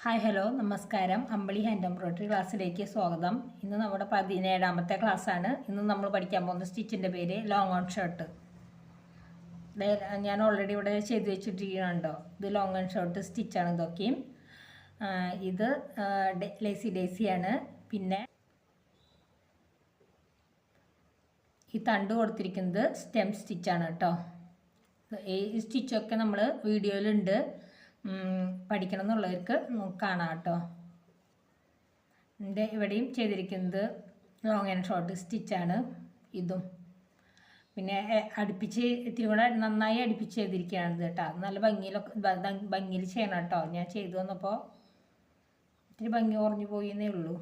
Hi hello നമസ്കാരം. അമ്പിളി hand embroidery ക്ലാസ്സിലേക്ക് സ്വാഗതം. ഇന്ന് നമ്മുടെ 17ാമത്തെ ക്ലാസ്സാണ്. ഇന്ന് നമ്മൾ പഠിക്കാൻ പോകുന്ന സ്റ്റിച്ചിൻ്റെ പേര് ലോങ് ഓൺ ഷർട്ട്. ഞാൻ ഓൾറെഡി ഇവിടെ ചെയ്ത് വെച്ചിട്ടിരിക്കുന്നുണ്ടോ, ഇത് ലോങ് ഓൺ ഷർട്ട് സ്റ്റിച്ചാണ്. ഇതൊക്കെയും ഇത് ലേസി ഡേസിയാണ്. പിന്നെ ഈ തണ്ട് കൊടുത്തിരിക്കുന്നത് സ്റ്റെം സ്റ്റിച്ചാണ് കേട്ടോ. ഈ സ്റ്റിച്ചൊക്കെ നമ്മൾ വീഡിയോയിലുണ്ട്, പഠിക്കണം എന്നുള്ളവർക്ക് കാണാം കേട്ടോ. എൻ്റെ ഇവിടെയും ചെയ്തിരിക്കുന്നത് ലോങ് ആൻഡ് ഷോർട്ട് സ്റ്റിച്ചാണ് ഇതും. പിന്നെ അടുപ്പിച്ച് ഇത്തിരി കൂടെ നന്നായി അടുപ്പിച്ച് ചെയ്തിരിക്കുകയാണ് കേട്ടോ. നല്ല ഭംഗിയിൽ ചെയ്യണം കേട്ടോ. ഞാൻ ചെയ്തു വന്നപ്പോൾ ഇത്തിരി ഭംഗി കുറഞ്ഞു പോയിന്നേ ഉള്ളൂ.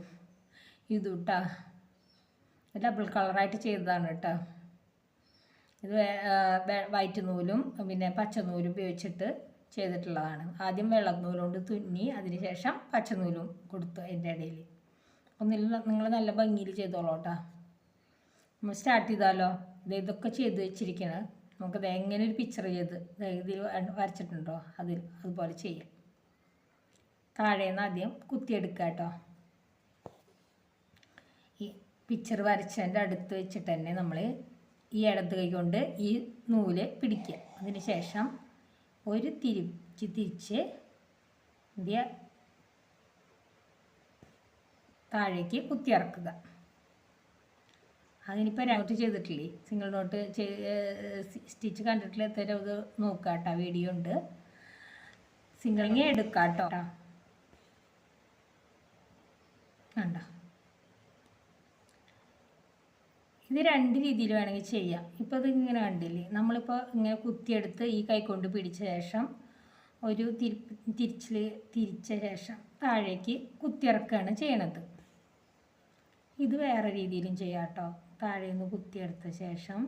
ഇത് കേട്ടോ ഡബിൾ കളറായിട്ട് ചെയ്തതാണ് കേട്ടോ. ഇത് വൈറ്റ് നൂലും പിന്നെ പച്ച നൂലും ഉപയോഗിച്ചിട്ട് ചെയ്തിട്ടുള്ളതാണ്. ആദ്യം വെള്ളനൂല് കൊണ്ട് തുന്നി അതിനുശേഷം പച്ചനൂലും കൊടുത്തു അതിൻ്റെ ഇടയിൽ. നിങ്ങൾ നല്ല ഭംഗിയിൽ ചെയ്തോളൂ കേട്ടോ. നമ്മൾ സ്റ്റാർട്ട് ചെയ്താലോ. ഇതൊക്കെ ചെയ്ത് വെച്ചിരിക്കണം. നമുക്കത് എങ്ങനെ ഒരു പിക്ചർ ചെയ്ത് ഇതിൽ വരച്ചിട്ടുണ്ടോ അതുപോലെ ചെയ്യാം. താഴേന്ന് ആദ്യം കുത്തിയെടുക്കുക കേട്ടോ. ഈ പിക്ചർ വരച്ചതിൻ്റെ അടുത്ത് വെച്ചിട്ട് തന്നെ നമ്മൾ ഈ ഇടത് കൈ കൊണ്ട് ഈ നൂല് പിടിക്കുക. അതിന് ശേഷം ഒരു തിരിച്ച് താഴേക്ക് കുത്തിയിറക്കുക. അതിനിപ്പോൾ നോട്ട് ചെയ്തിട്ടില്ലേ, സിംഗിൾ നോട്ട് സ്റ്റിച്ച് കണ്ടിട്ടില്ല എത്ര ഇത് നോക്കുക കേട്ടോ. വീഡിയോ ഉണ്ട്, സിംഗിളിങ് എടുക്കാം കേട്ടോ. കണ്ടോ, ഇത് രണ്ട് രീതിയിൽ വേണമെങ്കിൽ ചെയ്യാം. ഇപ്പോൾ ഇത് ഇങ്ങനെ കണ്ടില്ലേ, നമ്മളിപ്പോൾ ഇങ്ങനെ കുത്തിയെടുത്ത് ഈ കൈ കൊണ്ട് പിടിച്ച ശേഷം ഒരു തിരിച്ച ശേഷം താഴേക്ക് കുത്തിയിറക്കുകയാണ് ചെയ്യണത്. ഇത് വേറെ രീതിയിലും ചെയ്യാം കേട്ടോ. താഴെ നിന്ന് കുത്തിയെടുത്ത ശേഷം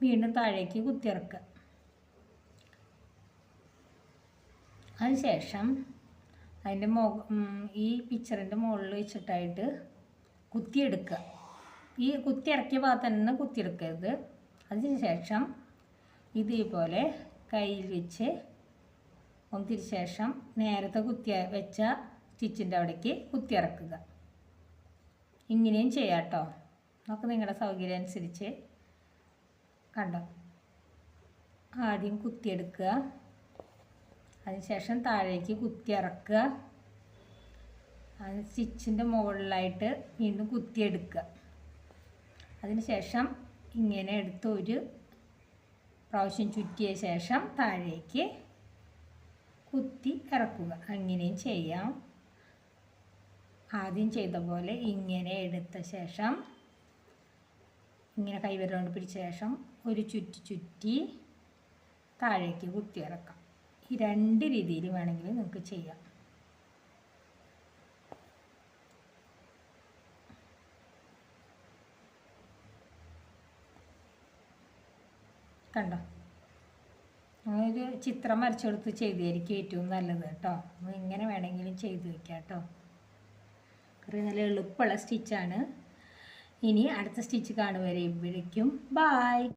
വീണ്ടും താഴേക്ക് കുത്തിയിറക്കുക. അതിനുശേഷം അതിൻ്റെ ഈ പിക്ചറിൻ്റെ മുകളിൽ വെച്ചിട്ടായിട്ട് കുത്തിയെടുക്കുക. ഈ കുത്തിയിറക്കിയ ഭാഗത്ത് തന്നെ കുത്തിയെടുക്കരുത്. അതിന് ശേഷം ഇതേപോലെ കയ്യിൽ വെച്ച് ഒന്നിന് ശേഷം നേരത്തെ വെച്ച സ്റ്റിച്ചിൻ്റെ അവിടേക്ക് കുത്തിയിറക്കുക. ഇങ്ങനെയും ചെയ്യാം കേട്ടോ. നമുക്ക് നിങ്ങളുടെ സൗകര്യം അനുസരിച്ച് കണ്ടോ. ആദ്യം കുത്തിയെടുക്കുക, അതിനുശേഷം താഴേക്ക് കുത്തിയിറക്കുക. അതിന് സ്റ്റിച്ചിൻ്റെ മുകളിലായിട്ട് വീണ്ടും കുത്തിയെടുക്കുക. അതിനുശേഷം ഇങ്ങനെ എടുത്ത് ഒരു പ്രാവശ്യം ചുറ്റിയ ശേഷം താഴേക്ക് കുത്തി ഇറക്കുക. അങ്ങനെയും ചെയ്യാം. ആദ്യം ചെയ്ത പോലെ ഇങ്ങനെ എടുത്ത ശേഷം ഇങ്ങനെ കൈവിരൽ കൊണ്ട് പിടിച്ച ശേഷം ഒരു ചുറ്റി താഴേക്ക് കുത്തി ഇറക്കാം. ഈ രണ്ട് രീതിയിൽ വേണമെങ്കിൽ നിങ്ങൾക്ക് ചെയ്യാം. കണ്ടോ, ഒരു ചിത്രം വരച്ചെടുത്ത് ചെയ്തായിരിക്കും ഏറ്റവും നല്ലത് കേട്ടോ. ഇങ്ങനെ വേണമെങ്കിലും ചെയ്ത് വയ്ക്കാം കേട്ടോ. നല്ല എളുപ്പമുള്ള സ്റ്റിച്ചാണ്. ഇനി അടുത്ത സ്റ്റിച്ച് കാണുവരെയും ബായ്.